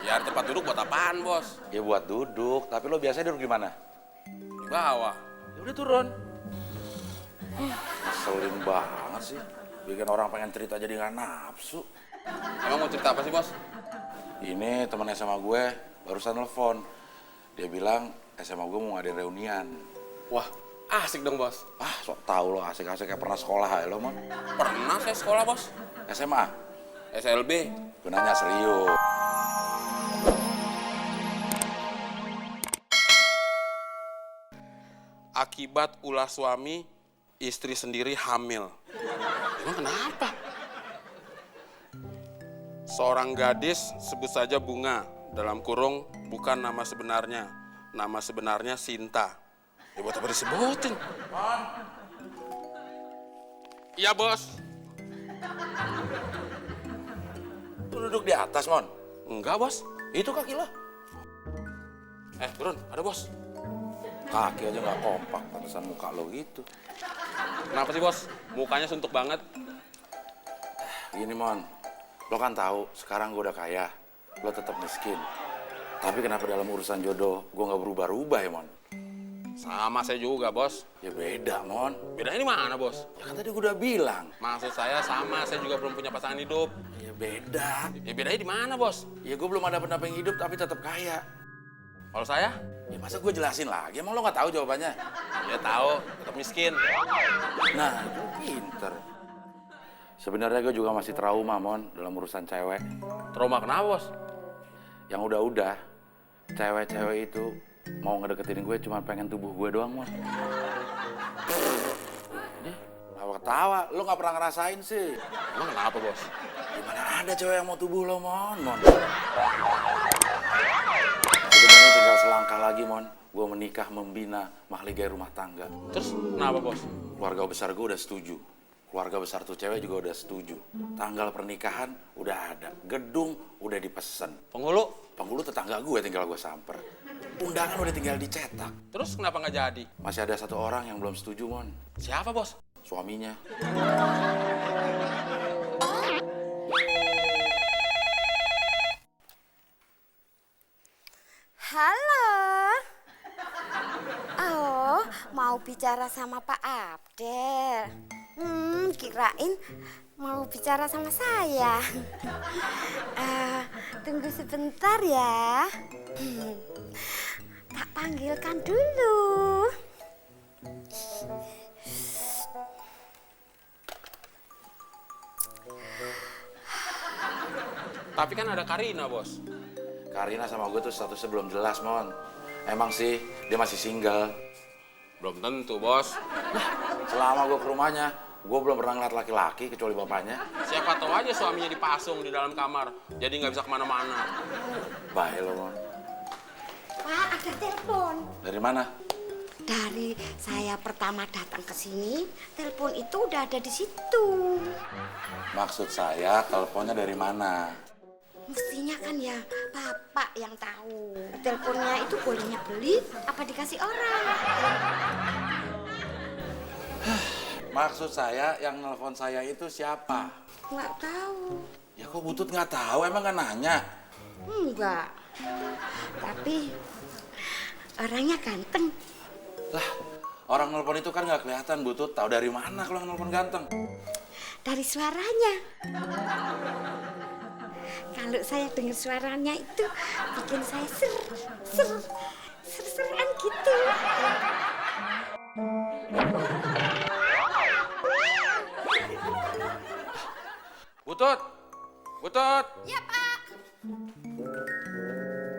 Ya tempat duduk buat apaan, Bos? Ya buat duduk, tapi lo biasanya duduk di mana? Di bawah. Ya udah turun. Ngeselin banget sih. Bikin orang pengen cerita jadi nggak nafsu. Emang mau cerita apa sih, Bos? Ini temen SMA gue barusan telepon. Dia bilang SMA gue mau ngadain reunian. Wah, asik dong, Bos. Ah, sok tahu lo asik-asik kayak pernah sekolah ya lo, Mon. Pernah saya sekolah, Bos. SMA? SLB. Gue nanya serius. Akibat ulah suami, istri sendiri hamil. Emang kenapa? Seorang gadis, sebut saja Bunga, dalam kurung bukan nama sebenarnya. Nama sebenarnya Sinta. Ya buat apa disebutin? Iya, Bos. Lo duduk di atas, Mon. Enggak, Bos. Itu kaki lo. Turun, ada, Bos. Kaki aja nggak kompak, pantesan muka lo gitu. Kenapa sih, Bos? Mukanya suntuk banget. Gini, Mon. Lo kan tahu sekarang gue udah kaya. Lo tetap miskin. Tapi kenapa dalam urusan jodoh gue nggak berubah-ubah ya, Mon? Sama saya juga, Bos. Ya beda, Mon. Bedanya di mana, Bos? Ya kan tadi gue udah bilang. Maksud saya sama, saya juga belum punya pasangan hidup. Ya beda. Ya bedanya di mana, Bos? Ya gue belum ada pendamping hidup tapi tetap kaya. Kalau saya? Ya masa gue jelasin lagi? Emang lo nggak tahu jawabannya? Ya tahu, tetap miskin. Nah, itu pinter. Sebenarnya gue juga masih trauma, Mon, dalam urusan cewek. Trauma kenapa, Bos? Yang udah-udah, cewek-cewek itu mau ngedeketin gue cuma pengen tubuh gue doang, Mon. Ketawa, lo nggak pernah ngerasain sih. Emang kenapa, Bos? Gimana ada cewek yang mau tubuh lo, Mon? Sebenarnya tinggal selangkah lagi, Mon. Gue menikah, membina, mahligai rumah tangga. Terus kenapa, Bos? Keluarga besar gue udah setuju. Keluarga besar tuh cewek juga udah setuju. Tanggal pernikahan udah ada. Gedung udah dipesen. Penghulu? Tetangga gue tinggal gue samper. Undangan udah tinggal dicetak. Terus kenapa nggak jadi? Masih ada satu orang yang belum setuju, Mon. Siapa, Bos? Suaminya. Halo. Oh, mau bicara sama Pak Abdel. Kirain mau bicara sama saya. Tunggu sebentar ya. Tak panggilkan dulu. Tapi kan ada Karina, Bos. Karina sama gue tuh statusnya belum jelas, Mon. Emang sih, dia masih single. Belum tentu, Bos. Selama gue ke rumahnya, gue belum pernah ngeliat laki-laki kecuali bapaknya. Siapa tahu aja suaminya dipasung di dalam kamar. Jadi nggak bisa kemana-mana. Baik lo, Mon. Pak, ada telepon. Dari mana? Dari saya pertama datang ke sini, telepon itu udah ada di situ. Maksud saya, teleponnya dari mana? Mestinya kan ya Bapak yang tahu. Teleponnya itu bolehnya beli apa dikasih orang? Maksud saya, yang nelpon saya itu siapa? Nggak tahu. Ya kok Butut nggak tahu, emang nggak nanya? Enggak. Tapi orangnya ganteng. Lah, orang nelpon itu kan nggak kelihatan, Butut. Tahu dari mana kalau nelpon ganteng? Dari suaranya. Kalau saya dengar suaranya itu bikin saya ser-seran gitu. Butut! Butut! Ya, Pak.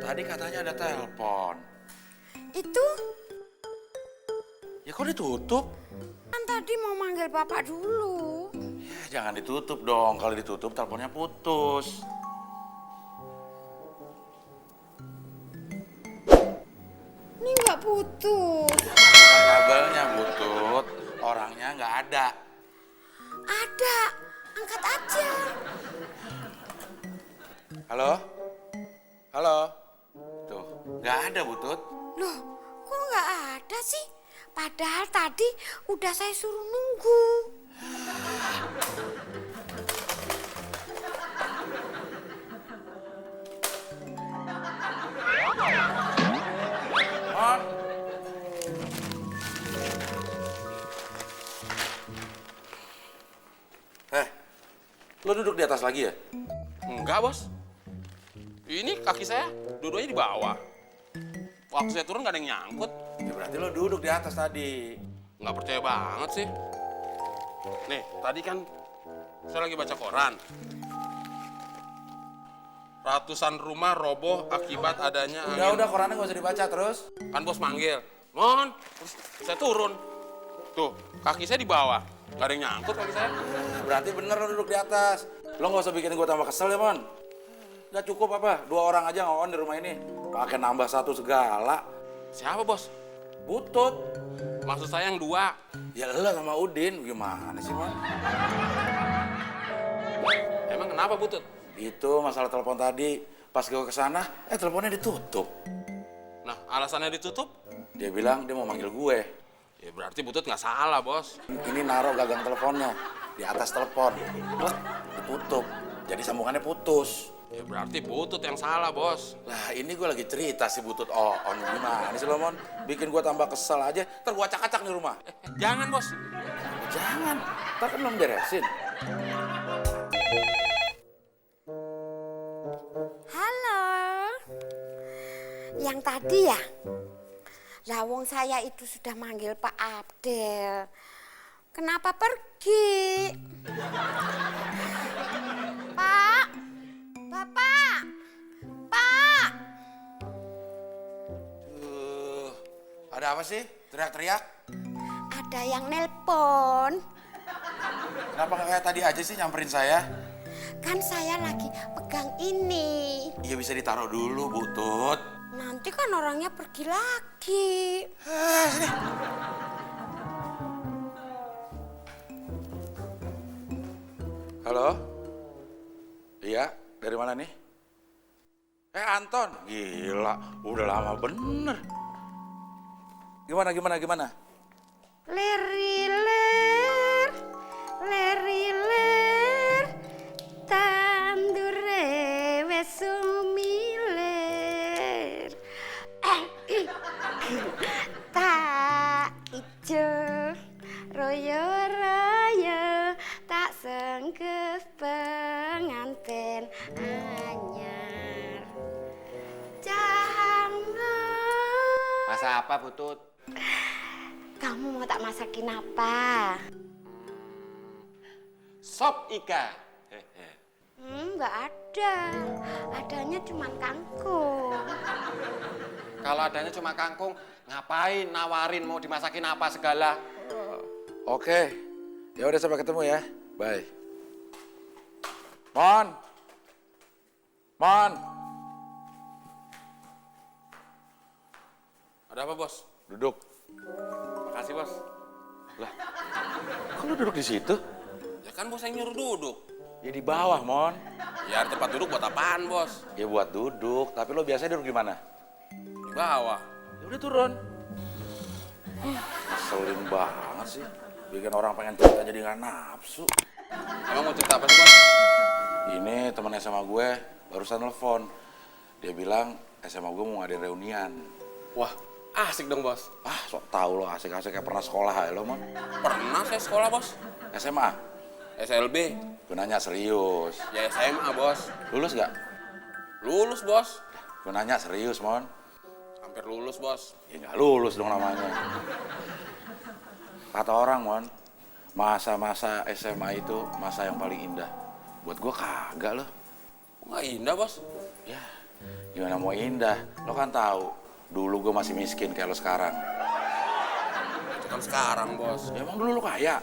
Tadi katanya ada telepon. Itu Ya kok ditutup? kan tadi mau manggil Bapak dulu. Ya jangan ditutup dong. Kalau ditutup teleponnya putus. Ini nggak putus. Bukan kabelnya, Butut. Orangnya nggak ada. Ada. Angkat aja. Halo? Halo? Tuh, nggak ada, Butut. Loh, kok nggak ada sih? Padahal tadi udah saya suruh nunggu. Lo duduk di atas lagi ya? Enggak, Bos. Ini kaki saya dua-duanya di bawah. Waktu saya turun gak ada yang nyangkut. Ya berarti lo duduk di atas tadi. Nggak percaya banget sih. Nih, tadi kan saya lagi baca koran. Ratusan rumah roboh akibat adanya angin. Udah, korannya gak usah dibaca terus. Kan bos manggil, Mon, terus saya turun. Tuh, kaki saya di bawah. Nggak ada yang nyangkut kaki saya. Berarti bener lo duduk di atas. Lo gak usah bikin gue tambah kesel ya, Mon. Gak cukup apa? 2 orang aja ngawon di rumah ini. Pakai nambah 1 segala. Siapa, Bos? Butut. Maksud saya yang 2. Ya lo sama Udin. Gimana sih, Mon? Emang kenapa, Butut? Itu masalah telepon tadi. Pas gue kesana, teleponnya ditutup. Nah, alasannya ditutup? Dia bilang dia mau manggil gue. Ya berarti Butut nggak salah, Bos. Ini naruh gagang teleponnya di atas telepon. Plek, ditutup. Jadi sambungannya putus. Ya berarti Butut yang salah, Bos. Lah ini gue lagi cerita si Butut on gimana sih lo, Mon? Bikin gue tambah kesel aja, ntar gue acak-acak di rumah. Jangan, Bos. Jangan, ntar kan belum beresin. Halo. Yang tadi ya? Lawong saya itu sudah manggil Pak Abdel. Kenapa pergi? Pak, Bapak, Pak. Ada apa sih? Teriak-teriak? Ada yang nelpon. Kenapa nggak kayak tadi aja sih nyamperin saya? Kan saya lagi pegang ini. Iya bisa ditaruh dulu, Butut. Nanti kan orangnya pergi lagi. Sini. Halo? Iya, dari mana nih? Anton. Gila, udah lama bener. Gimana? Leriler, leriler, tandure wes sumiler. Tak ijo royo-royo tak sengkes penganten anyar. Jangan. Masak apa, Butut? Kamu mau tak masakin apa? Sop iga. Nggak ada. Adanya cuma kangkung. Kalau adanya cuma kangkung, ngapain nawarin mau dimasakin apa segala? Oke, ya udah sampai ketemu ya. Bye. Mon. Ada apa, Bos? Duduk. Makasih, Bos. Lah, kok lu duduk di situ? Ya kan Bos yang nyuruh duduk. Ya di bawah, Mon. Ya tempat duduk buat apaan, Bos? Ya buat duduk, tapi lo biasanya duduk di mana? Di bawah. Ya udah turun. Ngeselin banget sih. Bikin orang pengen cerita jadi nggak nafsu. Emang mau cerita apa sih, Bos? Ini teman SMA gue barusan telepon. Dia bilang SMA gue mau ngadain reunian. Wah, asik dong, Bos. Ah, sok tau lo asik-asik kayak pernah sekolah ya lo, Mon. Pernah saya sekolah, Bos. SMA? SLB. Gue nanya serius. Ya SMA, Bos. Lulus gak? Lulus, Bos. Gue nanya serius, Mon. Hampir lulus, Bos. Ya nggak lulus dong namanya. Kata orang, Mon, masa-masa SMA itu masa yang paling indah. Buat gue kagak loh. Nggak indah, Bos. Ya, gimana mau indah? Lo kan tahu, dulu gue masih miskin kayak lo sekarang. Itu kan sekarang, Bos. Ya, emang dulu lo kaya?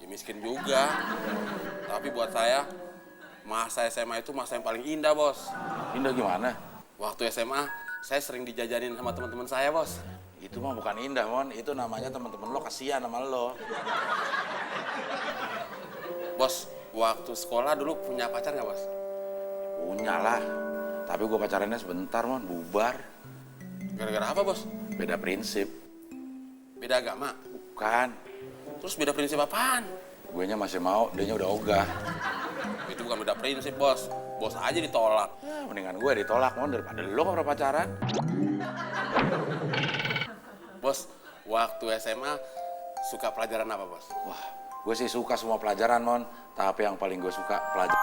Ya miskin juga. Tapi buat saya, masa SMA itu masa yang paling indah, Bos. Indah gimana? Waktu SMA, saya sering dijajanin sama teman-teman saya, Bos. Itu mah bukan indah, Mon. Itu namanya teman-teman lo kasihan sama lo. Bos, waktu sekolah dulu punya pacar nggak, Bos? Punya lah. Tapi gue pacarannya sebentar, Mon. Bubar. Gara-gara apa, Bos? Beda prinsip. Beda agama? Bukan. Terus beda prinsip apaan? Guenya masih mau, dianya udah ogah. Itu bukan beda prinsip, Bos. Bos aja ditolak. Ya, mendingan gue ditolak, Mon, daripada lo gak pernah pacaran. Bos, waktu SMA suka pelajaran apa, Bos? Wah, Gue sih suka semua pelajaran, Mon. Tapi yang paling gue suka pelajaran.